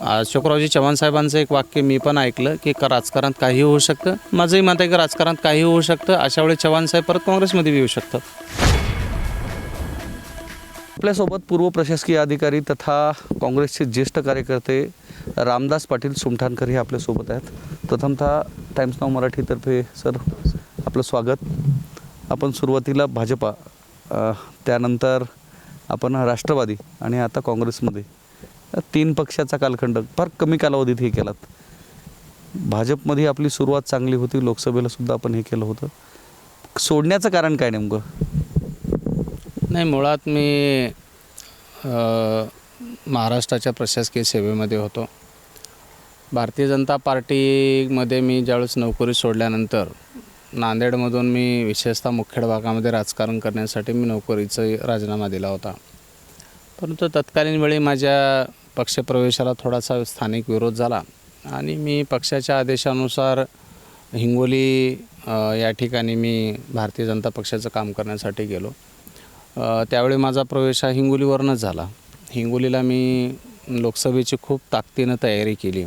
अशोकरावजी चव्हाण साहेबांचं एक वाक्य मी पण ऐकलं की राजकारणात काही होऊ शकतं. माझंही मत आहे की राजकारणात काही होऊ शकतं. अशा वेळी चव्हाण साहेब परत काँग्रेसमध्ये येऊ शकतात. आपल्यासोबत पूर्व प्रशासकीय अधिकारी तथा काँग्रेसचे ज्येष्ठ कार्यकर्ते रामदास पाटील सुमठाणकर हे आपल्यासोबत आहेत. प्रथमतः टाइम्स नाव मराठीतर्फे सर आपलं स्वागत. आपण सुरुवातीला भाजपा, त्यानंतर आपण राष्ट्रवादी आणि आता काँग्रेसमध्ये 3 पक्षाचा कालखंड फार कमी कालावधीत हे केलात. भाजपमध्ये आपली सुरुवात चांगली होती, लोकसभेला सुद्धा आपण हे केलं होतं. सोडण्याचं कारण काय नेमकं? नाही, मुळात मी महाराष्ट्राच्या प्रशासकीय सेवेमध्ये होतो. भारतीय जनता पार्टीमध्ये मी ज्यावेळेस नोकरी सोडल्यानंतर नांदेडमधून मी विशेषतः मुखेड भागामध्ये राजकारण करण्यासाठी मी नोकरीचा राजीनामा दिला होता. परंतु तत्कालीन वेळी माझ्या पक्षप्रवेशाला थोडासा स्थानिक विरोध झाला आणि मी पक्षाच्या आदेशानुसार हिंगोली या ठिकाणी मी भारतीय जनता पक्षाचं काम करण्यासाठी गेलो. त्यावेळी माझा प्रवेश हा हिंगोलीवरूनच झाला. हिंगोलीला मी लोकसभेची खूप ताकदीनं तयारी केली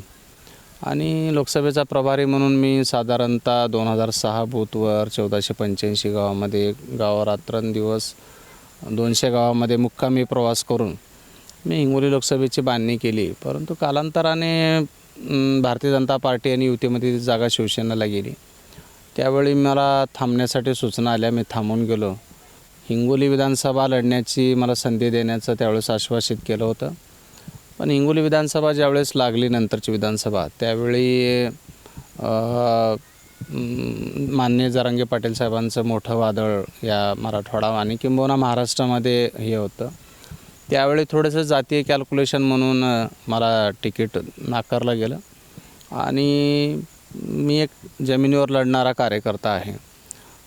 आणि लोकसभेचा प्रभारी म्हणून मी साधारणतः 2006 बूथवर 1485 गावामध्ये रात्रंदिवस 200 गावामध्ये मुक्कामी प्रवास करून मी हिंगोली लोकसभेची बांधणी केली. परंतु कालांतराने भारतीय जनता पार्टी आणि युतीमध्ये जागा शिवसेनेला गेली. त्यावेळी मला थांबण्यासाठी सूचना आल्या. मी थांबून गेलो. हिंगोली विधानसभा लढण्याची मला संधी देण्याचं त्यावेळेस आश्वासित केलं होतं. पण हिंगोली विधानसभा ज्यावेळेस लागली, नंतरची विधानसभा, त्यावेळी माननीय जरांगे पाटील साहेबांचं मोठं वादळ या मराठवाडा आणि किंबहुना महाराष्ट्रामध्ये हे होतं. त्यावेळी थोडंसं जातीय कॅल्क्युलेशन म्हणून मला तिकीट नाकारलं गेलं आणि मी एक जमिनीवर लढणारा कार्यकर्ता आहे.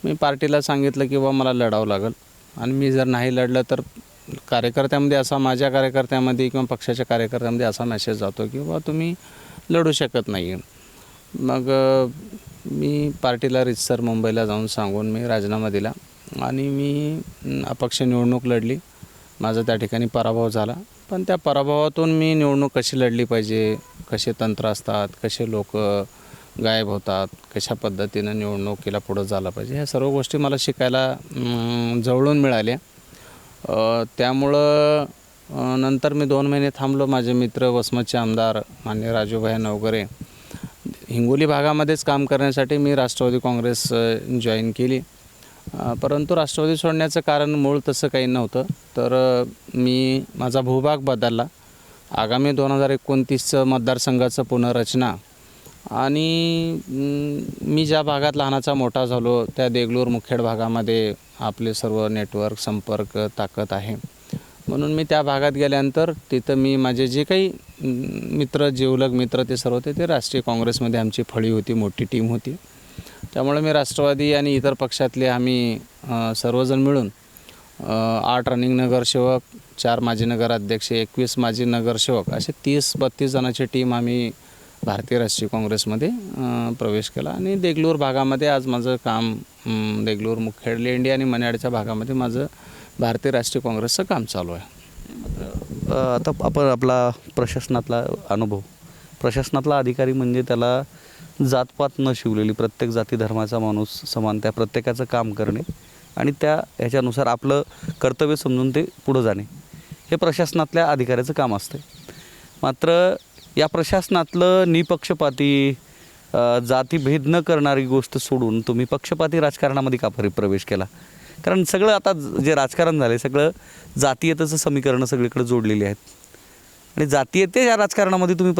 मी पार्टीला सांगितलं की बा मला लढावं लागेल आणि मी जर नाही लढलं तर कार्यकर्त्यामध्ये असा, माझ्या कार्यकर्त्यामध्ये किंवा पक्षाच्या कार्यकर्त्यामध्ये असा मेसेज जातो की बा तुम्ही लढू शकत नाही. मग मी पार्टीला रितसर मुंबईला जाऊन सांगून मी राजीनामा दिला आणि मी अपक्ष निवडणूक लढली. माझा त्या ठिकाणी पराभव झाला. पण त्या पराभवातून मी निवडणूक कशी लढली पाहिजे, कसे तंत्र असतात, कसे लोक गायब होतात, कशा पद्धतीनं निवडणुकीला पुढं झालं पाहिजे, ह्या सर्व गोष्टी मला शिकायला जवळून मिळाल्या. त्यामुळं नंतर मी 2 महिने थांबलो. माझे मित्र वसमतचे आमदार माननीय राजूभाई नवघरे हिंगोली भागामध्येच काम करण्यासाठी मी राष्ट्रवादी काँग्रेस जॉईन केली. परंतु राष्ट्रवादी सोडण्याचं कारण मूळ तसं काही नव्हतं. तर मी माझा भूभाग बदलला. आगामी 2029चं मतदारसंघाचं पुनर्रचना आणि मी ज्या भागात लहानाचा मोठा झालो त्या देगलूर मुखेड भागामध्ये आपले सर्व नेटवर्क संपर्क ताकद आहे. म्हणून मी त्या भागात गेल्यानंतर तिथं मी माझे जे काही मित्र, जिवलग मित्र ते सर्व ते राष्ट्रीय काँग्रेसमध्ये आमची फळी होती, मोठी टीम होती. त्यामुळे मी राष्ट्रवादी आणि इतर पक्षातले आम्ही सर्वजण मिळून 8 रनिंग नगरसेवक, 4 माजी नगराध्यक्ष, 21 माजी नगरसेवक असे 30-32 जणांची टीम आम्ही भारतीय राष्ट्रीय काँग्रेसमध्ये प्रवेश केला आणि देगलूर भागामध्ये आज माझं काम, देगलूर, मुखेड, लेंडी आणि मन्याडच्या भागामध्ये माझं भारतीय राष्ट्रीय काँग्रेसचं काम चालू आहे. आता आपण आपला प्रशासनातला अनुभव, प्रशासनातला अधिकारी म्हणजे त्याला जातपात न शिवलेली, प्रत्येक जाती धर्माचा माणूस समान, त्या प्रत्येकाचं काम करणे आणि त्या ह्याच्यानुसार आपलं कर्तव्य समजून ते पुढं जाणे, हे प्रशासनातल्या अधिकाऱ्याचं काम असते. मात्र या प्रशासनातलं निपक्षपाती, जातीभेद न करणारी गोष्ट सोडून तुम्ही पक्षपाती राजकारणामध्ये का प्रवेश केला? कारण सगळं आता जे राजकारण झालं सगळं जातीयतेचं समीकरणं सगळीकडे जोडलेली आहेत आणि जातीयते या राजकारणामध्ये तुम्ही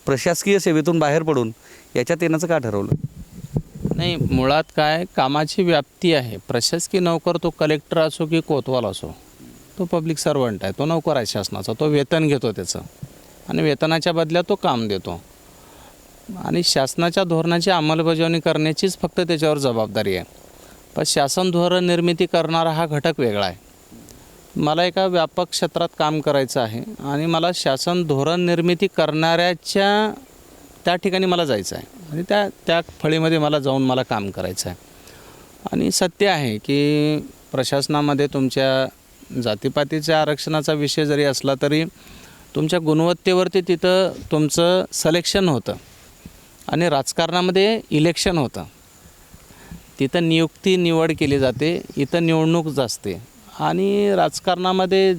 प्रशासकीय सेवेतून बाहेर पडून याच्यात येण्याचं का ठरवलं? नाही, मुळात काय, कामाची व्याप्ती आहे. प्रशासकीय नोकर तो कलेक्टर असो की कोतवाल असो, तो पब्लिक सर्वंट आहे, तो नोकर आहे शासनाचा. तो वेतन घेतो त्याचं आणि वेतनाच्या बदल्यात तो काम देतो आणि शासनाच्या धोरणाची अंमलबजावणी करण्याचीच फक्त त्याच्यावर जबाबदारी आहे. पण शासन धोरण निर्मिती करणारा हा घटक वेगळा आहे. मला एका व्यापक क्षेत्रात काम करायचं आहे आणि मला शासन धोरण निर्मिती करणाऱ्याच्या त्या ठिकाणी मला जायचं आहे आणि त्या फळीमध्ये मला जाऊन मला काम करायचं आहे. आणि सत्य आहे की प्रशासनामध्ये तुमच्या जातीपातीच्या आरक्षणाचा विषय जरी असला तरी तुमच्या गुणवत्तेवरती तिथं तुमचं सिलेक्शन होतं आणि राजकारणामध्ये इलेक्शन होतं. तिथं नियुक्ती निवड केली जाते, इथं निवडणूक असते. आणि राजकारणामध्ये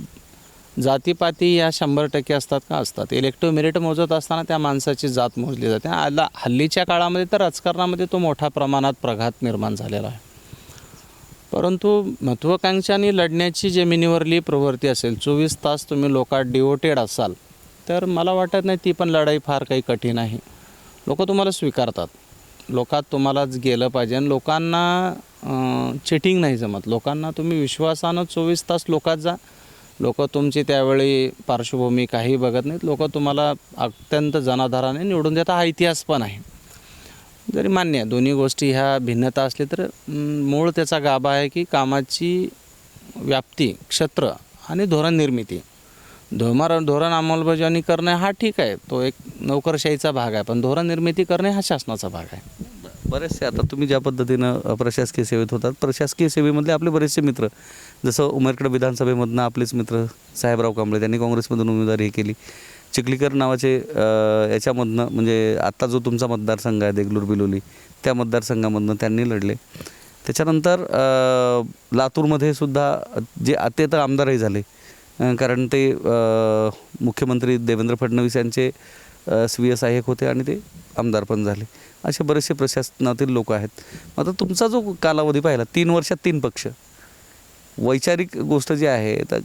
जातीपाती या 100% असतात का? असतात. इलेक्टिव्ह मेरिट मोजत असताना त्या माणसाची जात मोजली जाते. हल्लीच्या काळामध्ये तर राजकारणामध्ये तो मोठ्या प्रमाणात प्रघात निर्माण झालेला आहे. परंतु महत्त्वाकांक्षांनी लढण्याची जमिनीवरली प्रवृत्ती असेल, 24 तास तुम्ही लोकात डिवोटेड असाल, तर मला वाटत नाही ती पण लढाई फार काही कठीण आहे. लोक तुम्हाला स्वीकारतात. लोकात तुम्हालाच गेलं पाहिजे आणि लोकांना चिटिंग नाही जमत. लोकांना तुम्ही विश्वासानं 24 तास लोकात जा. लोक तुमची त्यावेळी पार्श्वभूमी काही बघत नाहीत. लोक तुम्हाला अत्यंत जनाधाराने निवडून देतात. हा इतिहास पण आहे. जरी मान्य आहे दोन्ही गोष्टी ह्या भिन्नता असली तर मूळ त्याचा गाभा आहे की कामाची व्याप्ती, क्षेत्र आणि धोरण निर्मिती. धोरण अंमलबजावणी करणे हा ठीक आहे, तो एक नोकरशाहीचा भाग आहे. पण धोरण निर्मिती करणे हा शासनाचा भाग आहे. बरेचसे आता तुम्ही ज्या पद्धतीनं प्रशासकीय सेवेत होतात, प्रशासकीय सेवेमधले आपले बरेचसे मित्र, जसं उमेरकडे विधानसभेमधनं आपलेच मित्र साहेबराव कांबळे, त्यांनी काँग्रेसमधून उमेदवारी हे केली. चिखलीकर नावाचे याच्यामधनं म्हणजे आत्ता जो तुमचा मतदारसंघ आहे देगलूर बिलोली, त्या मतदारसंघामधनं त्यांनी लढले. त्याच्यानंतर लातूरमध्ये सुद्धा जे ते तर आमदारही झाले, कारण ते मुख्यमंत्री देवेंद्र फडणवीस यांचे स्वीय सहाय्यक होते आणि ते आमदार पण झाले. असे बरेचसे प्रशासनातील लोक आहेत. आता तुमचा जो कालावधी पाहिला, 3 वर्षात 3 पक्ष, वैचारिक गोष्ट जी आहे तर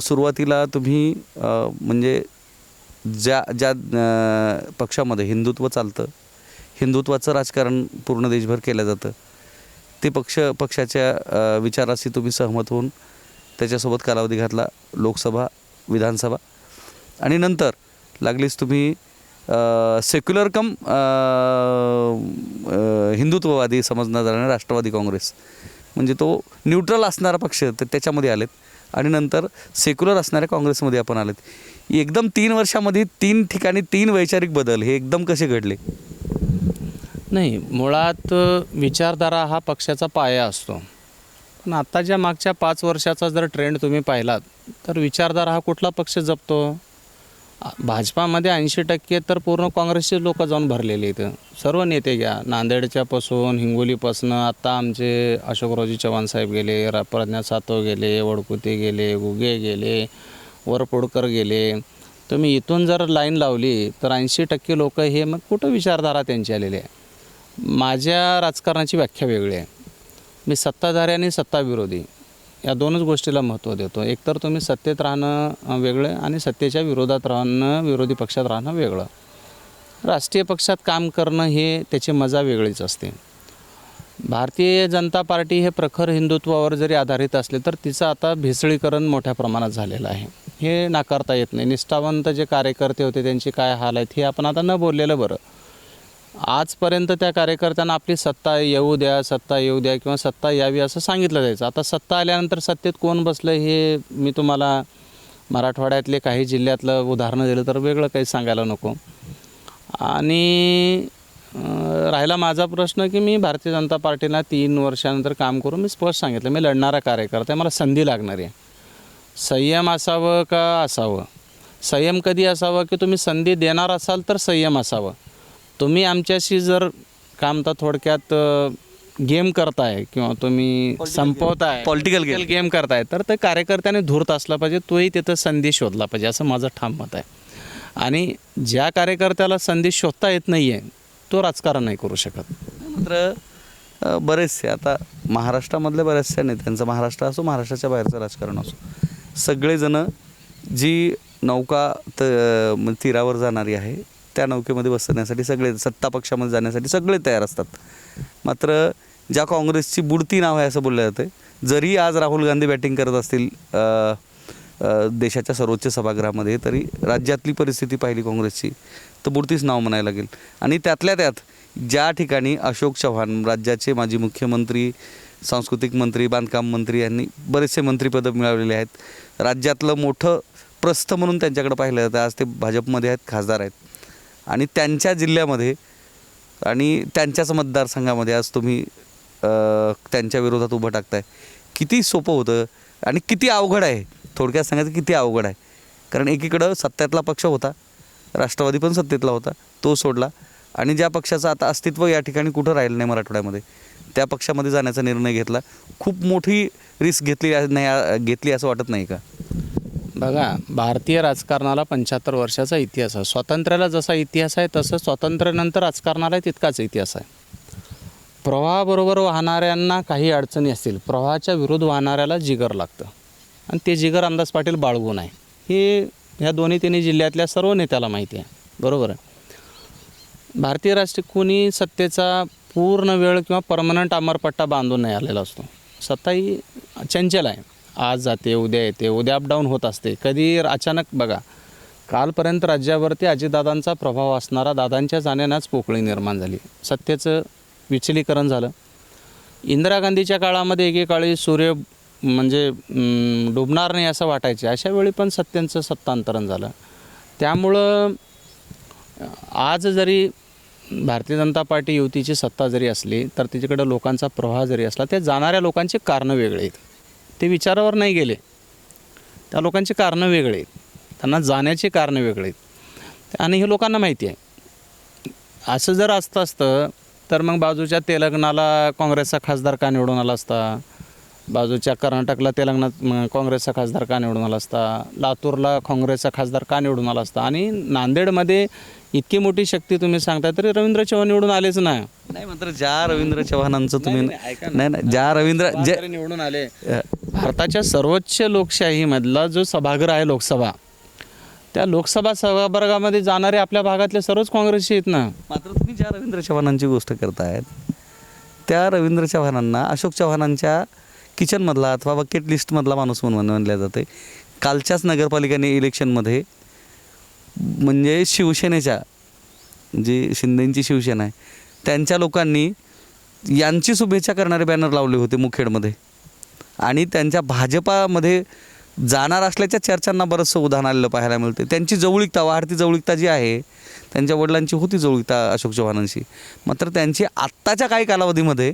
सुरुवातीला तुम्ही म्हणजे ज्या पक्षामध्ये हिंदुत्व चालतं, हिंदुत्वाचं राजकारण पूर्ण देशभर केलं जातं, ते पक्षाच्या विचाराशी तुम्ही सहमत होऊन त्याच्यासोबत कालावधी घातला. लोकसभा, विधानसभा आणि नंतर लागलीच तुम्ही सेक्युलर कम हिंदुत्ववादी समजण्यात आल्याने राष्ट्रवादी काँग्रेस, म्हणजे तो न्यूट्रल असणारा पक्ष तर त्याच्यामध्ये आलेत आणि नंतर सेक्युलर असणाऱ्या काँग्रेसमध्ये आपण आलेत. एकदम 3 वर्षामध्ये 3 ठिकाणी 3 वैचारिक बदल हे एकदम कसे घडले? नाही, मुळात विचारधारा हा पक्षाचा पाया असतो. पण आत्ताच्या मागच्या 5 वर्षाचा जर ट्रेंड तुम्ही पाहिलात तर विचारधारा हा कुठला पक्ष जपतो? भाजपामध्ये 80% तर पूर्ण काँग्रेसचे लोक जाऊन भरलेले आहेत. सर्व नेते घ्या, नांदेडच्यापासून हिंगोलीपासून आत्ता आमचे अशोकरावजी चव्हाण साहेब गेले, प्रज्ञा सातव गेले, वडकुते गेले, गुगे गेले, वरपोडकर गेले. तुम्ही इथून जर लाईन लावली तर 80% लोक हे मग कुठं विचारधारा त्यांची आलेली आहे. माझ्या राजकारणाची व्याख्या वेगळी आहे. मी सत्ताधारी आणि सत्ताविरोधी या दोनच गोष्टीला महत्त्व देतो. एकतर तुम्ही सत्तेत राहणं वेगळं आणि सत्तेच्या विरोधात राहणं, विरोधी पक्षात राहणं वेगळं. राष्ट्रीय पक्षात काम करणं हे त्याची मजा वेगळीच असते. भारतीय जनता पार्टी हे प्रखर हिंदुत्वावर जरी आधारित असले तर तिचं आता भेसळीकरण मोठ्या प्रमाणात झालेलं आहे. हे नाकारता येत नाही. निष्ठावंत जे कार्यकर्ते होते त्यांचे काय हाल आहेत हे आपण आता न बोललेलं बरं. आजपर्यंत त्या कार्यकर्त्यांना आपली सत्ता येऊ द्या किंवा सत्ता यावी असं सांगितलं जायचं. आता सत्ता आल्यानंतर सत्तेत कोण बसलं हे मी तुम्हाला मराठवाड्यातले काही जिल्ह्यातलं उदाहरणं दिलं तर वेगळं काही सांगायला नको. आणि राहिला माझा प्रश्न की मी भारतीय जनता पार्टीला 3 वर्षानंतर काम करून मी स्पष्ट सांगितलं मी लढणारा कार्यकर्ता आहे, मला संधी लागणार आहे. संयम असावं का असावं? संयम कधी असावं की तुम्ही संधी देणार असाल तर संयम असावं. तुम्ही आमच्याशी जर काम तर थोडक्यात गेम करताय किंवा तुम्ही संपवताय, पॉलिटिकल गेम करताय तर ते कार्यकर्त्याने धूर्त असला पाहिजे, तोही तिथं संधी शोधला पाहिजे असं माझं ठाम मत आहे. आणि ज्या कार्यकर्त्याला संधी शोधता येत नाही आहे तो राजकारण नाही करू शकत. मात्र बरेचसे आता महाराष्ट्रामधले बऱ्याचशा नेत्यांचं, महाराष्ट्र असो महाराष्ट्राच्या बाहेरचं राजकारण असो, सगळेजणं जी नौका तीरावर जाणारी आहे त्या नौकेमध्ये बसण्यासाठी सगळे, सत्ता पक्षामध्ये जाण्यासाठी सगळे तयार असतात. मात्र ज्या काँग्रेसची बुडती नाव आहे असं बोललं जातं, जरी आज राहुल गांधी बॅटिंग करत असतील देशाच्या सर्वोच्च सभागृहामध्ये, तरी राज्यातली परिस्थिती पाहिली काँग्रेसची तर बुडतीच नाव म्हणायला लागेल. आणि त्यातल्या त्यात ज्या ठिकाणी अशोक चव्हाण राज्याचे माजी मुख्यमंत्री, सांस्कृतिक मंत्री, बांधकाम मंत्री यांनी बरेचसे मंत्रिपदं मिळवलेले आहेत, राज्यातलं मोठं प्रस्थ म्हणून त्यांच्याकडे पाहिलं जातं. आज ते भाजपमध्ये आहेत, खासदार आहेत आणि त्यांच्या जिल्ह्यामध्ये आणि त्यांच्याच मतदारसंघामध्ये आज तुम्ही त्यांच्या विरोधात उभं टाकताय. किती सोपं होतं आणि किती अवघड आहे, थोडक्यात सांगायचं किती अवघड आहे. कारण एकीकडं सत्तेतला पक्ष होता, राष्ट्रवादी पण सत्तेतला होता, तो सोडला आणि ज्या पक्षाचं आता अस्तित्व या ठिकाणी कुठं राहिलं नाही मराठवाड्यामध्ये, त्या पक्षामध्ये जाण्याचा निर्णय घेतला. खूप मोठी रिस्क घेतली असं वाटत नाही का? बघा, भारतीय राजकारणाला 75 वर्षाचा इतिहास आहे. स्वातंत्र्याला जसा इतिहास आहे तसं स्वातंत्र्यानंतर राजकारणाला तितकाच इतिहास आहे. प्रवाहाबरोबर वाहणाऱ्यांना काही अडचणी असतील, प्रवाहाच्या विरुद्ध वाहणाऱ्याला जिगर लागतं आणि ते जिगर अंदाज पाटील बाळगून आहे. हे ह्या तिन्ही जिल्ह्यातल्या सर्व नेत्याला माहिती आहे. बरोबर आहे. भारतीय राष्ट्रीय कोणी सत्तेचा पूर्ण वेळ किंवा परमनंट अमरपट्टा बांधून नाही आलेला असतो. सत्ता ही चंचल आहे. आज जाते, उद्या येते, उद्या अपडाऊन होत असते. कधी अचानक बघा, कालपर्यंत राज्यावरती अजितदादांचा प्रभाव असणारा दादांच्या जाण्यानेच पोकळी निर्माण झाली. सत्तेचं विचलीकरण झालं. इंदिरा गांधीच्या काळामध्ये एकेकाळी सूर्य म्हणजे डुबणार नाही असं वाटायचे, अशा वेळी पण सत्तेचं सत्तांतरण झालं. त्यामुळं आज जरी भारतीय जनता पार्टी युतीची सत्ता जरी असली तर तिच्याकडे लोकांचा प्रवाह जरी असला, ते जाणाऱ्या लोकांची कारणं वेगळे आहेत. ते विचारावर नाही गेले, त्या लोकांची कारणं वेगळे आहेत, त्यांना जाण्याची कारणं वेगळे आहेत आणि हे लोकांना माहिती आहे. असं जर असतं तर मग बाजूच्या तेलंगणाला काँग्रेसचा खासदार का निवडून आला असता, बाजूच्या कर्नाटकला काँग्रेसचा खासदार का निवडून आला असता, लातूरला काँग्रेसचा खासदार का निवडून आला असता आणि नांदेडमध्ये इतकी मोठी शक्ती तुम्ही सांगता तरी रवींद्र चव्हाण निवडून आलेच नाही. नाही, मात्र ज्या रवींद्र चव्हाणांचं तुम्ही नाही ज्या रवींद्र निवडून आले, भारताच्या सर्वोच्च लोकशाहीमधला जो सभागृह आहे लोकसभा, त्या लोकसभा सभागृहामध्ये जाणारे आपल्या भागातले सर्वच काँग्रेसचे आहेत ना. मात्र तुम्ही ज्या रवींद्र चव्हाणांची गोष्ट करतायत त्या रवींद्र चव्हाणांना अशोक चव्हाणांच्या किचनमधला अथवा बकेट लिस्टमधला माणूस म्हणून मानल्या जाते. कालच्याच नगरपालिका इलेक्शनमध्ये म्हणजे शिवसेनेच्या जी शिंदेंची शिवसेना आहे त्यांच्या लोकांनी यांची शुभेच्छा करणारे बॅनर लावले होते मुखेडमध्ये आणि त्यांच्या भाजपामध्ये जाणार असल्याच्या चर्चांना बरंचसं उदाहरण आलेलं पाहायला मिळते. त्यांची जवळीकता, वाढती जवळीकता जी आहे, त्यांच्या वडिलांची होती जवळीकता अशोक चव्हाणांशी, मात्र त्यांची आत्ताच्या काही कालावधीमध्ये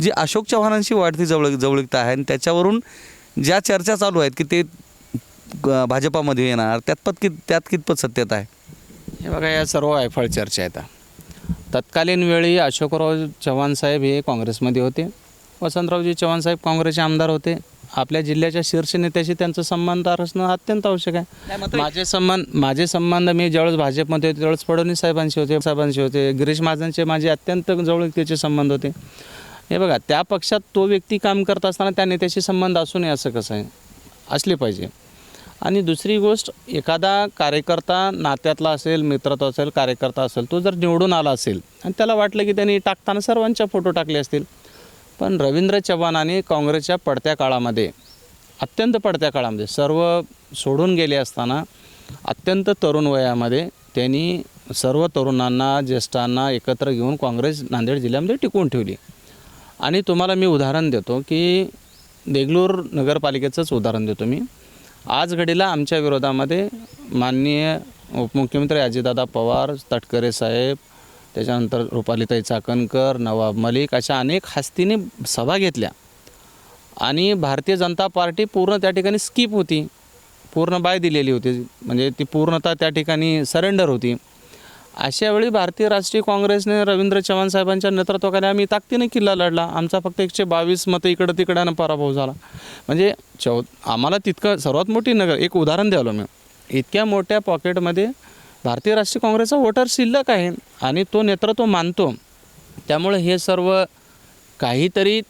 जी अशोक चव्हाणांशी वाढती जवळीकता आहे आणि त्याच्यावरून ज्या चर्चा चालू आहेत की ते भाजपामध्ये येणार, त्यात कितपत सत्यता आहे? हे बघा, या सर्व वायफळ चर्चा आहेत. तत्कालीन वेळी अशोकराव चव्हाण साहेब हे काँग्रेसमध्ये होते, वसंतरावजी चव्हाण साहेब काँग्रेसचे आमदार होते. आपल्या जिल्ह्याच्या शीर्ष नेत्याशी त्यांचं संबंध असणं अत्यंत आवश्यक आहे. माझे संबंध मी ज्यावेळेस भाजपमध्ये होते त्यावेळेस फडणवीस साहेबांशी होते, गिरीश महाजनचे माझे अत्यंत जवळीकतेचे संबंध होते. हे बघा, त्या पक्षात तो व्यक्ती काम करत असताना त्या नेत्याशी संबंध असू नये असं कसं आहे? असले पाहिजे. आणि दुसरी गोष्ट, एखादा कार्यकर्ता नात्यातला असेल, मित्रत्व असेल, कार्यकर्ता असेल, तो जर निवडून आला असेल आणि त्याला वाटलं की त्यांनी टाकताना सर्वांच्या फोटो टाकले असतील, पण रवींद्र चव्हाणांनी काँग्रेसच्या अत्यंत पडत्या काळामध्ये सर्व सोडून गेले असताना अत्यंत तरुण वयामध्ये त्यांनी सर्व तरुणांना, ज्येष्ठांना एकत्र घेऊन काँग्रेस नांदेड जिल्ह्यामध्ये टिकवून ठेवली. आणि तुम्हाला मी उदाहरण देतो की देगलूर नगरपालिकेचंच उदाहरण देतो मी. आज घडीला आमच्या विरोधामध्ये माननीय उपमुख्यमंत्री अजितदादा पवार, तटकरे साहेब, त्याच्यानंतर रुपालीताई चाकणकर, नवाब मलिक अशा अनेक हस्तीने सभा घेतल्या आणि भारतीय जनता पार्टी पूर्ण त्या ठिकाणी स्किप होती, पूर्ण बाय दिलेली होती, म्हणजे ती पूर्णतः त्या ठिकाणी सरेंडर होती. अशा वेळी भारतीय राष्ट्रीय काँग्रेसने रवींद्र चव्हाण साहेबांच्या नेतृत्वाखाली आम्ही ताकदीने किल्ला लढला. आमचा फक्त 122 मतं इकडं तिकड्यानं पराभव झाला. म्हणजे आम्हाला तितकं सर्वात मोठी एक उदाहरण द्यावं मी, इतक्या मोठ्या पॉकेटमध्ये भारतीय राष्ट्रीय काँग्रेसचा वोटर शिल्लक आहे आणि तो नेतृत्व मानतो. त्यामुळे हे सर्व काहीतरी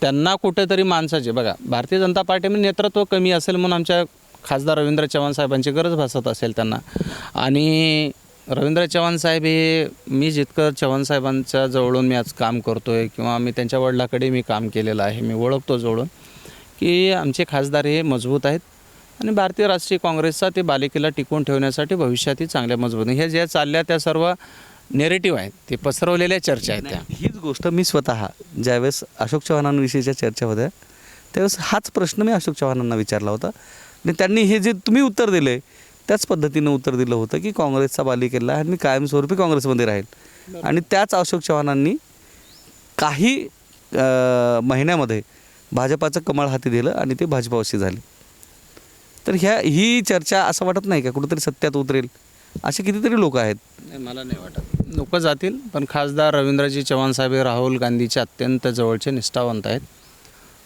त्यांना कुठेतरी माणसाचे, बघा, भारतीय जनता पार्टीमध्ये नेतृत्व कमी असेल म्हणून आमच्या खासदार रवींद्र चव्हाण साहेबांची गरज भासत असेल त्यांना. आणि रवींद्र चव्हाण साहेब हे, मी जितकं चव्हाण साहेबांच्या जवळून मी आज काम करतो आहे किंवा मी त्यांच्या वडिलाकडे मी काम केलेलं आहे, मी ओळखतो जवळून की आमचे खासदार हे मजबूत आहेत आणि भारतीय राष्ट्रीय काँग्रेसचा ते बालेकिल्ला टिकवून ठेवण्यासाठी भविष्यातही चांगल्या मजबूत. हे ज्या चालल्या त्या सर्व नेरेटिव्ह आहेत, ते पसरवलेल्या चर्चा आहेत. त्या हीच गोष्ट मी स्वतः ज्यावेळेस अशोक चव्हाणांविषयीच्या चर्चा होत्या त्यावेळेस हाच प्रश्न मी अशोक चव्हाणांना विचारला होता आणि त्यांनी हे जे तुम्ही उत्तर दिले त्याच पद्धतीनं उत्तर दिलं होतं की काँग्रेसचा बालेकिल्ला आणि मी कायमस्वरूपी काँग्रेसमध्ये राहील. आणि त्याच अशोक चव्हाणांनी काही महिन्यामध्ये भाजपाचं कमळ हाती दिलं आणि ते भाजपावशी झाले. तर ही चर्चा असं वाटत नाही का कुठंतरी सत्यात उतरेल? असे कितीतरी लोक आहेत. नाही, मला नाही वाटत लोक जातील, पण खासदार रवींद्रजी चव्हाण साहेब हे राहुल गांधीचे अत्यंत जवळचे निष्ठावंत आहेत.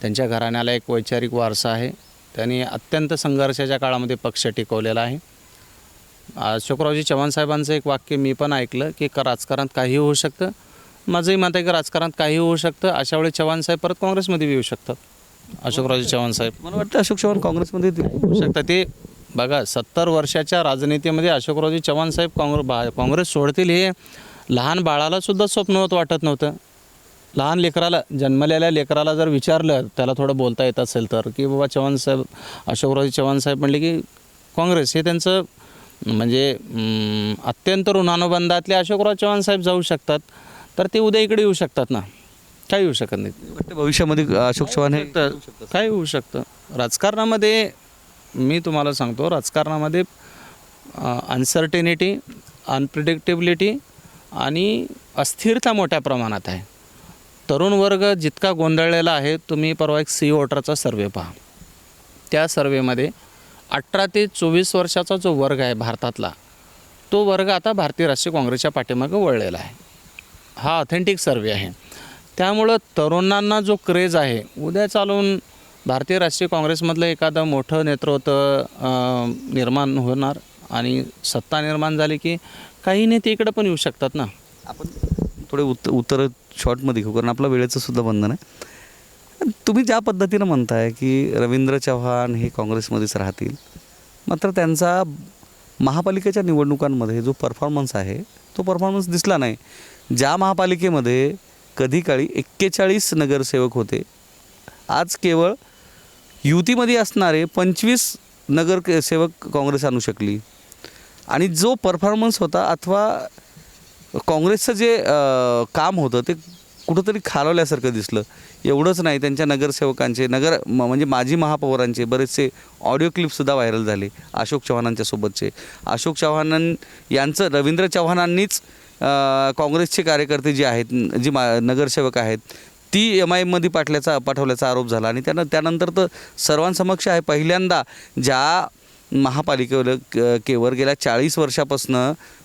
त्यांच्या घराण्याला एक वैचारिक वारसा आहे. त्यांनी अत्यंत संघर्षाच्या काळामध्ये पक्ष टिकवलेला आहे. अशोकरावजी चव्हाण साहेबांचं एक वाक्य मी पण ऐकलं की राजकारणात काही होऊ शकतं. माझंही मत आहे की राजकारणात काही होऊ शकतं. अशा वेळी चव्हाण साहेब परत काँग्रेसमध्ये येऊ शकतात. अशोकरावजी चव्हाण साहेब मला वाटतं अशोक चव्हाण काँग्रेसमध्ये येतील. होऊ शकतात. ते बघा 70 वर्षाच्या राजनीतीमध्ये अशोकरावजी चव्हाण साहेब काँग्रेस सोडतील हे लहान बाळालासुद्धा स्वप्नवत वाटत नव्हतं. लहान लेकराला, जन्मलेल्या लेकराला जर विचारलं, त्याला थोडं बोलता येत असेल तर, की बाबा चव्हाण साहेब, अशोकरावजी चव्हाण साहेब म्हणले की काँग्रेस हे त्यांचं म्हणजे अत्यंत ऋणानुबंधातले अशोकराव चव्हाण साहेब जाऊ शकतात. तर ते उद्या इकडे येऊ शकतात ना, काही होऊ शकत नाही. वाटतं भविष्यामध्ये अशोक चव्हाण हे काय होऊ शकतं राजकारणामध्ये. मी तुम्हाला सांगतो, राजकारणामध्ये अनसर्टेनिटी, अनप्रिडिक्टेबिलिटी आणि अस्थिरता मोठ्या प्रमाणात आहे. तरुण वर्ग जितका गोंधळलेला आहे, तुम्ही परवा एक सी वोटरचा सर्वे पहा. त्या सर्वेमध्ये 18 ते 24 वर्षाचा जो वर्ग आहे भारतातला, तो वर्ग आता भारतीय राष्ट्रीय काँग्रेसच्या पाठीमागे वळलेला आहे. हा ऑथेंटिक सर्वे आहे. त्यामुळं तरुणांना जो क्रेज आहे, उद्या चालून भारतीय राष्ट्रीय काँग्रेसमधलं एखादं मोठं नेतृत्व निर्माण होणार आणि सत्ता निर्माण झाली की काही नेते इकडं पण येऊ शकतात ना. आपण थोडे उत्तर शॉर्टमध्ये घेऊ, कारण आपला वेळेचं सुद्धा बंधन आहे. तुम्ही ज्या पद्धतीनं म्हणताय की रवींद्र चव्हाण हे काँग्रेसमध्येच राहतील, मात्र त्यांचा महापालिकेच्या निवडणुकांमध्ये जो परफॉर्मन्स आहे तो परफॉर्मन्स दिसला नाही. ज्या महापालिकेमध्ये कधी काळी 41 नगरसेवक होते, आज केवळ युतीमध्ये असणारे 25 नगरसेवक काँग्रेस आणू शकली. आणि जो परफॉर्मन्स होता अथवा काँग्रेसचं जे काम होतं ते कुठंतरी खालवल्यासारखं दिसलं. एवढंच नाही, त्यांच्या नगरसेवकांचे म्हणजे माजी महापौरांचे बरेचसे ऑडिओ क्लिपसुद्धा व्हायरल झाले अशोक चव्हाणांच्या सोबतचे. अशोक चव्हाण यांचं रवींद्र चव्हाणांनीच काँग्रेसचे कार्यकर्ते जे आहेत, जी नगरसेवक आहेत, ती MIMमध्ये पाठवल्याचा आरोप झाला. आणि त्यानंतर तर सर्वांसमक्ष आहे, पहिल्यांदा ज्या महापालिकेवर गेल्या 40 वर्षापासून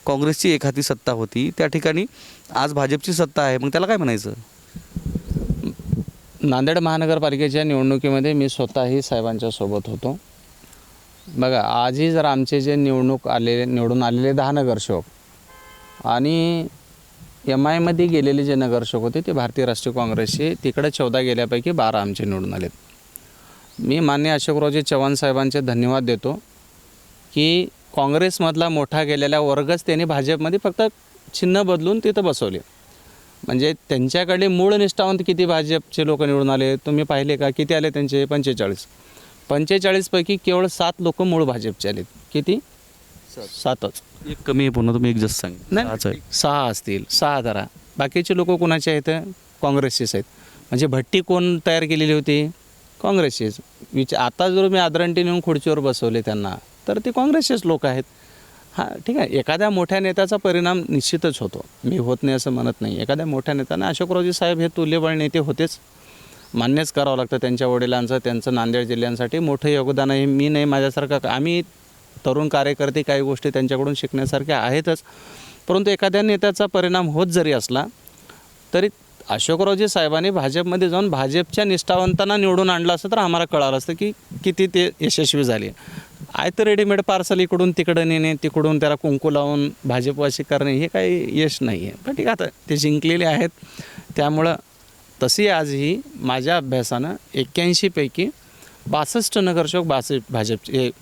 काँग्रेसची एखादी सत्ता होती, त्या ठिकाणी आज भाजपची सत्ता आहे. मग त्याला काय म्हणायचं? नांदेड महानगरपालिकेच्या निवडणुकीमध्ये मी स्वतःही साहेबांच्या सोबत होतो. बघा, आजही जर आमचे जे निवडून आलेले 10 नगरसेवक आणि MIमध्ये गेलेले जे नगरसेवक होते ते भारतीय राष्ट्रीय काँग्रेसचे, तिकडे 14 गेल्यापैकी 12 आमचे निवडून आलेत. मी माननीय अशोकरावजी चव्हाण साहेबांचे धन्यवाद देतो की काँग्रेसमधला मोठा गेलेला वर्गच त्यांनी भाजपमध्ये फक्त चिन्ह बदलून तिथं बसवले. म्हणजे त्यांच्याकडे मूळ निष्ठावंत किती भाजपचे लोक निवडून आले तुम्ही पाहिले का? किती आले त्यांचे? 45 पैकी केवळ 7 लोक मूळ भाजपचे आलेत. किती? 7च. एक कमी आहे, पुन्हा तुम्ही एक जास्त सांग. नाही, 6 असतील, 6 धरा. बाकीचे लोक कोणाचे आहेत? काँग्रेसचेच आहेत. म्हणजे भट्टी कोण तयार केलेली होती? काँग्रेसचेच. आता जर मी आदरणटी नेऊन खुर्चीवर बसवले त्यांना, तर ते काँग्रेसचेच लोक आहेत. हां, ठीक आहे. एखाद्या मोठ्या नेत्याचा परिणाम निश्चितच होतो, मी होत नाही असं म्हणत नाही. एखाद्या मोठ्या नेत्याने, अशोकरावजी साहेब हे तुल्यबळ नेते होतेच, मान्यच करावं लागतं. त्यांच्या वडिलांचं, त्यांचं नांदेड जिल्ह्यांसाठी मोठं योगदान आहे. मी नाही, माझ्यासारखं आम्ही तरुण कार्यकर्ते काही गोष्टी त्यांच्याकडून शिकण्यासारख्या आहेतच. परंतु एखाद्या नेत्याचा परिणाम होत जरी असला तरी अशोकरावजी साहेबांनी भाजपमध्ये जाऊन भाजपच्या निष्ठावंतांना निवडून आणलं असतं तर आम्हाला कळालं असतं की किती ते यशस्वी झाले. आहे तर रेडीमेड पार्सल इकडून तिकडं नेणे, तिकडून त्याला कुंकू लावून भाजपवासी करणे, हे काही यश नाही आहे. पण ठीक आहे, आता ते जिंकलेले आहेत. त्यामुळं तशी आजही माझ्या अभ्यासानं 81 पैकी 62 नगरसेवक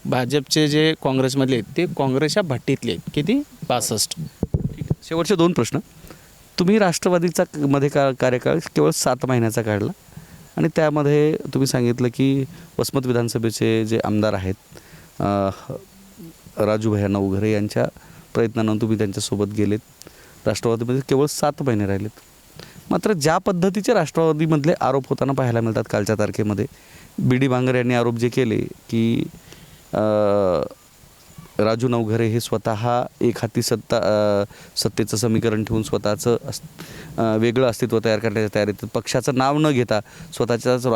भाजपचे जे काँग्रेसमधले आहेत ते काँग्रेसच्या भट्टीतले आहेत. किती? 62. शेवटचे 2 प्रश्न. तुम्ही राष्ट्रवादीचा कार्यकाळ केवळ 7 महिन्याचा काढला आणि त्यामध्ये तुम्ही सांगितलं की वसमत विधानसभेचे जे आमदार आहेत राजू भैया नवघरे यांच्या प्रयत्नानं तुम्ही त्यांच्यासोबत गेलेत. राष्ट्रवादीमध्ये केवळ 7 महिने राहिलेत. मात्र ज्या पद्धतीचे राष्ट्रवादीमधले आरोप होताना पाहायला मिळतात कालच्या तारखेमध्ये, BD बांगर यांनी आरोप जे केले की राजू नवघरे हे स्वतः एक हाती सत्तेचं समीकरण ठेवून स्वतःचं वेगळं अस्तित्व तयार करण्याच्या तयारीत, पक्षाचं नाव न घेता स्वतःच्याच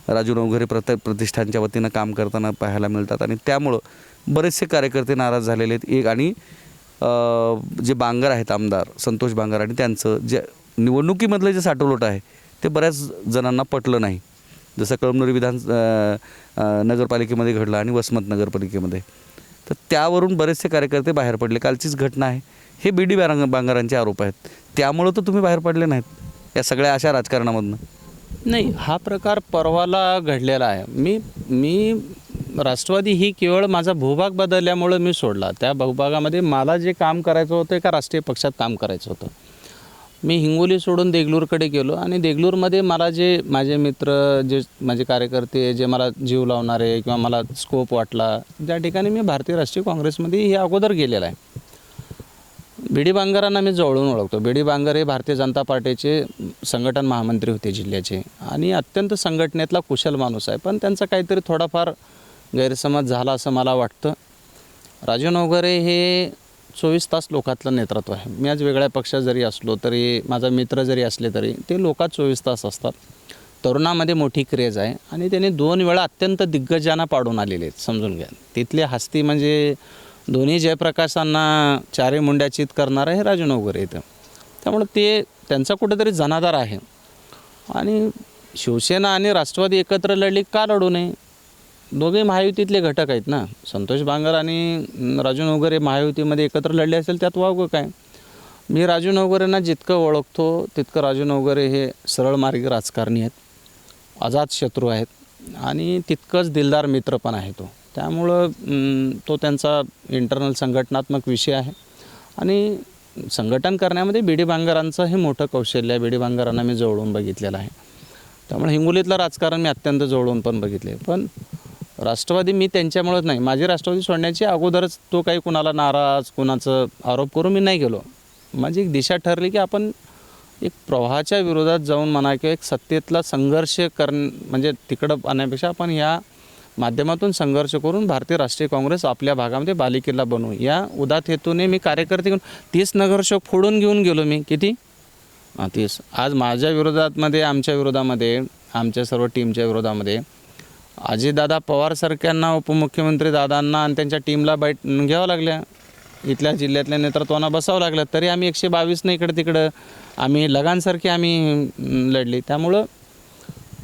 राजू नवघरे प्रतिष्ठानच्या वतीनं काम करताना पाहायला मिळतात. आणि त्यामुळं बरेचसे कार्यकर्ते नाराज झालेले आहेत. एक आणि जे बांगर आहेत आमदार संतोष बांगर आणि त्यांचं जे निवडणुकीमधलं जे साठवलोट आहे ते बऱ्याच जणांना पटलं नाही, जसं कळमनुरी नगरपालिकेमध्ये घडलं आणि वसमत नगरपालिकेमध्ये. तर त्यावरून बरेचसे कार्यकर्ते बाहेर पडले. कालचीच घटना आहे. हे BD बांगरांचे आरोप आहेत. त्यामुळं तर तुम्ही बाहेर पडले नाहीत या सगळ्या अशा राजकारणामधनं. नाही, हा प्रकार परवाला घडलेला आहे. मी राष्ट्रवादी ही केवळ माझा भूभाग बदलल्यामुळं मी सोडला. त्या भूभागामध्ये मला जे काम करायचं होतं एका राष्ट्रीय पक्षात काम करायचं होतं. मी हिंगोली सोडून देगलूरकडे गेलो आणि देगलूरमध्ये मला जे माझे मित्र, जे माझे कार्यकर्ते, जे मला जीव लावणारे किंवा मला स्कोप वाटला, त्या ठिकाणी मी भारतीय राष्ट्रीय काँग्रेसमध्ये हे अगोदर गेलेला आहे. BD बांगरांना मी जवळून ओळखतो. BD बांगर हे भारतीय जनता पार्टीचे संघटन महामंत्री होते जिल्ह्याचे आणि अत्यंत संघटनेतला कुशल माणूस आहे. पण त्यांचा काहीतरी थोडाफार गैरसमज झाला असं मला वाटतं. राजू नवघरे हे 24 तास लोकातलं नेतृत्व आहे. मी आज वेगळ्या पक्षात जरी असलो तरी, माझा मित्र जरी असले तरी ते लोकात 24 तास असतात. तरुणामध्ये मोठी क्रेज आहे आणि त्यांनी 2 वेळा अत्यंत दिग्गजांना पाडून आलेले आहेत. समजून घ्या, तिथले हस्ती म्हणजे दोन्ही जयप्रकाशांना चारी मुंड्या चित करणारं हे राजू नवघरे येतं. त्यामुळं ते त्यांचा कुठेतरी जनाधार आहे. आणि शिवसेना आणि राष्ट्रवादी एकत्र लढली का लढू नये? दोघे महायुतीतले घटक आहेत ना. संतोष बांगर आणि राजू नवघरे महायुतीमध्ये एकत्र लढले असेल त्यात वावगं काय? मी राजू नवघरेंना जितकं ओळखतो तितकं राजू नवघरे हे सरळ मार्गी राजकारणी आहेत, अजातशत्रू आहेत आणि तितकंच दिलदार मित्र पण आहे तो. त्यामुळं तो त्यांचा इंटरनल संघटनात्मक विषय आहे आणि संघटन करण्यामध्ये BD बांगरांचं हे मोठं कौशल्य आहे. BD बांगरांना मी जवळून बघितलेलं आहे. त्यामुळे हिंगोलीतलं राजकारण मी अत्यंत जवळून पण बघितले. पण राष्ट्रवादी मी त्यांच्यामुळेच नाही, माझी राष्ट्रवादी सोडण्याची अगोदरच तो काही कुणाला नाराज, कुणाचं आरोप करून मी नाही गेलो. माझी एक दिशा ठरली की आपण एक प्रवाहाच्या विरोधात जाऊन म्हणा किंवा एक सत्तेतला संघर्ष म्हणजे तिकडं आणण्यापेक्षा आपण या माध्यमातून संघर्ष करून भारतीय राष्ट्रीय काँग्रेस आपल्या भागामध्ये बालेकिल्ला बनवू, या उदात हेतूने मी कार्यकर्ते घेऊन 30 नगरसेवक फोडून घेऊन गेलो. मी किती 30. आज माझ्या विरोधामध्ये, आमच्या विरोधामध्ये, आमच्या सर्व टीमच्या विरोधामध्ये अजितदादा पवारसारख्यांना, उपमुख्यमंत्री दादांना आणि त्यांच्या टीमला घ्यावं लागल्या, इथल्या जिल्ह्यातल्या नेतृत्वांना बसावं लागलं. तरी आम्ही 122 इकडं तिकडं आम्ही लगानसारखी आम्ही लढली. त्यामुळं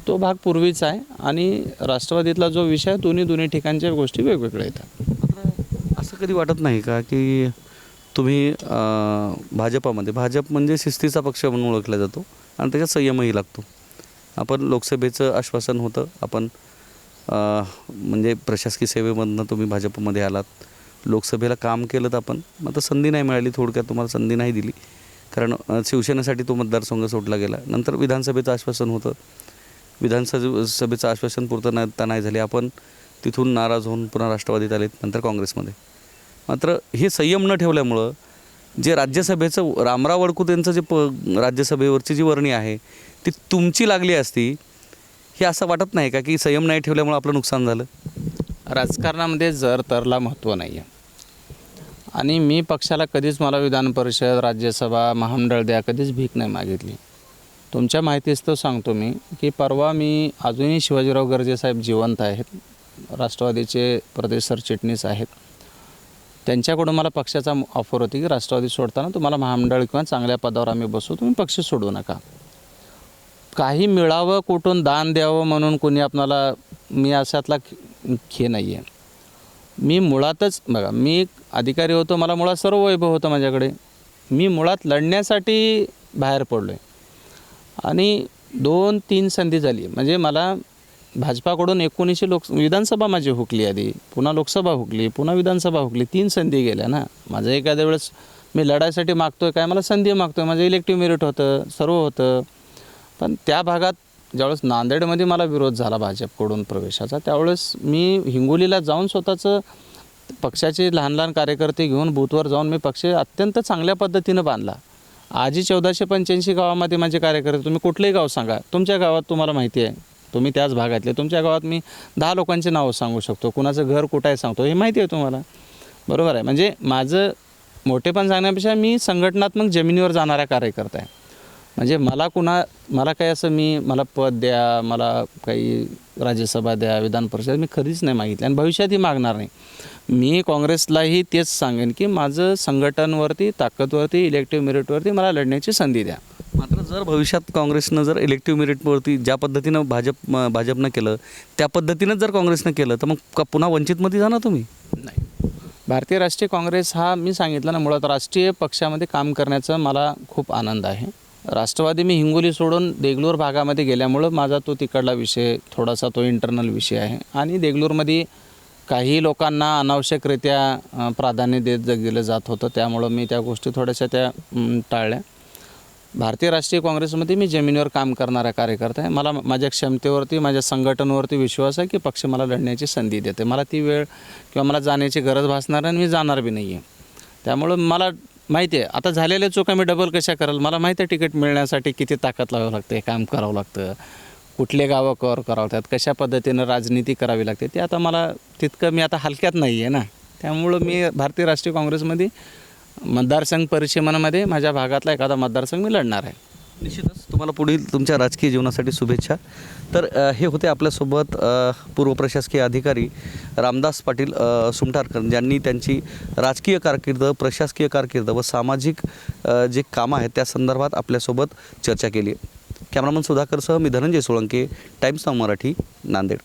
तो भाग पूर्वीचा आहे आणि राष्ट्रवादीतला जो विषय दोन्ही ठिकाणच्या गोष्टी वेगवेगळ्या येतात. असं कधी वाटत नाही का की तुम्ही भाजप म्हणजे शिस्तीचा पक्ष म्हणून ओळखला जातो आणि त्याच्यात संयमही लागतो. आपण लोकसभेचं आश्वासन होतं, आपण म्हणजे प्रशासकीय सेवेमधनं तुम्ही भाजपमध्ये आलात, लोकसभेला काम केलं तर आपण आता संधी नाही मिळाली, थोडक्यात तुम्हाला संधी नाही दिली कारण शिवसेनेसाठी तो मतदारसंघ सोडला गेला. नंतर विधानसभेचं आश्वासन होतं, विधानसभेचं आश्वासन पूर्तता नाही झाली, आपण तिथून नाराज होऊन पुन्हा राष्ट्रवादीत आलेत, नंतर काँग्रेसमध्ये. मात्र हे संयम न ठेवल्यामुळं जे राज्यसभेचं रामराव अडकू त्यांचं जे राज्यसभेवरची जी वर्णी आहे ती तुमची लागली असती, हे असं वाटत नाही का की संयम नाही ठेवल्यामुळं आपलं नुकसान झालं? राजकारणामध्ये जर तरला महत्त्व नाही आहे आणि मी पक्षाला कधीच मला विधान परिषद, राज्यसभा, महामंडळ द्या कधीच भीक नाही मागितली. तुमच्या माहितीस्तव सांगतो मी की परवा मी अजूनही शिवाजीराव गर्जे साहेब जिवंत आहेत, राष्ट्रवादीचे प्रदेश सरचिटणीस आहेत. त्यांच्याकडून मला पक्षाचा ऑफर होती की राष्ट्रवादी सोडताना तुम्हाला महामंडळ किंवा चांगल्या पदावर आम्ही बसू, तुम्ही पक्ष सोडू नका. काही मिळावं, कुठून दान द्यावं म्हणून कोणी आपणाला, मी अशातला खे नाही आहे. मी मुळातच बघा, मी एक अधिकारी होतो, मला मुळात सर्व वैभव होतं माझ्याकडे. मी मुळात लढण्यासाठी बाहेर पडलो आहे आणि 2-3 संधी झाली. म्हणजे मला भाजपाकडून 19 विधानसभा माझी हुकली, आधी पुन्हा लोकसभा हुकली, पुन्हा विधानसभा हुकली, 3 संधी गेल्या ना. माझं एखाद्या वेळेस मी लढायसाठी मागतो आहे काय, मला संधी मागतो आहे, माझं इलेक्टिव्ह मेरिट होतं, सर्व होतं. पण त्या भागात ज्यावेळेस नांदेडमध्ये मला विरोध झाला भाजपकडून प्रवेशाचा, त्यावेळेस मी हिंगोलीला जाऊन स्वतःचं पक्षाचे लहान कार्यकर्ते घेऊन बूथवर जाऊन मी पक्ष अत्यंत चांगल्या पद्धतीनं बांधला. आजही 1485 गावामध्ये माझे कार्यकर्ते, तुम्ही कुठलंही गाव सांगा, तुमच्या गावात तुम्हाला माहिती आहे तुम्ही त्याच भागातले, तुमच्या गावात मी 10 लोकांची नावं सांगू शकतो, कुणाचं घर कुठं आहे सांगतो, हे माहिती आहे तुम्हाला. बरोबर आहे. म्हणजे माझं मोठेपण सांगण्यापेक्षा मी संघटनात्मक जमिनीवर जाणारा कार्यकर्ता आहे. म्हणजे मला काही असं मला पद द्या, मला काही राज्यसभा द्या, विधान परिषद मी कधीच नाही मागितलं आणि भविष्यातही मागणार नाही. मी काँग्रेसलाही तेच सांगेन की माझं संघटनवरती, ताकदवरती, इलेक्टिव्ह मेरिटवरती मला लढण्याची संधी द्या. मात्र जर भविष्यात काँग्रेसनं जर इलेक्टिव्ह मेरिटवरती ज्या पद्धतीनं भाजपनं केलं त्या पद्धतीनं जर काँग्रेसनं केलं तर मग पुन्हा वंचितमध्ये जाणार तुम्ही? नाही. भारतीय राष्ट्रीय काँग्रेस हा मी सांगितलं ना, मुळात राष्ट्रीय पक्षामध्ये काम करण्याचा मला खूप आनंद आहे. राष्ट्रवादी मी हिंगोली सोडून देगलूर भागामध्ये गेल्यामुळं माझा तो तिकडला विषय थोडासा तो इंटरनल विषय आहे आणि देगलूरमध्ये काही लोकांना अनावश्यकरित्या प्राधान्य दिलं जात होतं, त्यामुळं मी त्या गोष्टी थोड्याशा टाळल्या. भारतीय राष्ट्रीय काँग्रेसमध्ये मी जमिनीवर काम करणारा कार्यकर्ता आहे. मला माझ्या क्षमतेवरती, माझ्या संघटनेवरती विश्वास आहे की पक्ष मला लढण्याची संधी देते. मला ती वेळ किंवा मला जाण्याची गरज भासणार आणि मी जाणार बी नाही आहे. त्यामुळं मला माहिती आहे आता झालेल्या चुका मी डबल कशा कराल. मला माहिती आहे तिकीट मिळण्यासाठी किती ताकद लावावं लागते, काम करावं लागतं, कुठले गावं कव्हर करावं लागतात, कशा पद्धतीनं राजनीती करावी लागते, ते आता मला तितकं मी आता हलक्यात नाही आहे ना. त्यामुळं मी भारतीय राष्ट्रीय काँग्रेसमध्ये मतदारसंघ परिसीमनामध्ये माझ्या भागातला एखादा मतदारसंघ मी लढणार आहे. निश्चितच तुम्हाला पुढील तुमच्या राजकीय जीवनासाठी शुभेच्छा. तर हे होते आपल्यासोबत पूर्व प्रशासकीय अधिकारी रामदास पाटील सुमठारकर, ज्यांनी त्यांची राजकीय कारकीर्द, प्रशासकीय कारकीर्द व सामाजिक जे कामं आहेत त्या संदर्भात आपल्यासोबत चर्चा केली. कॅमेरामन सुधाकरसह मी धनंजय सोळंके, टाइम्स नाव मराठी, नांदेड.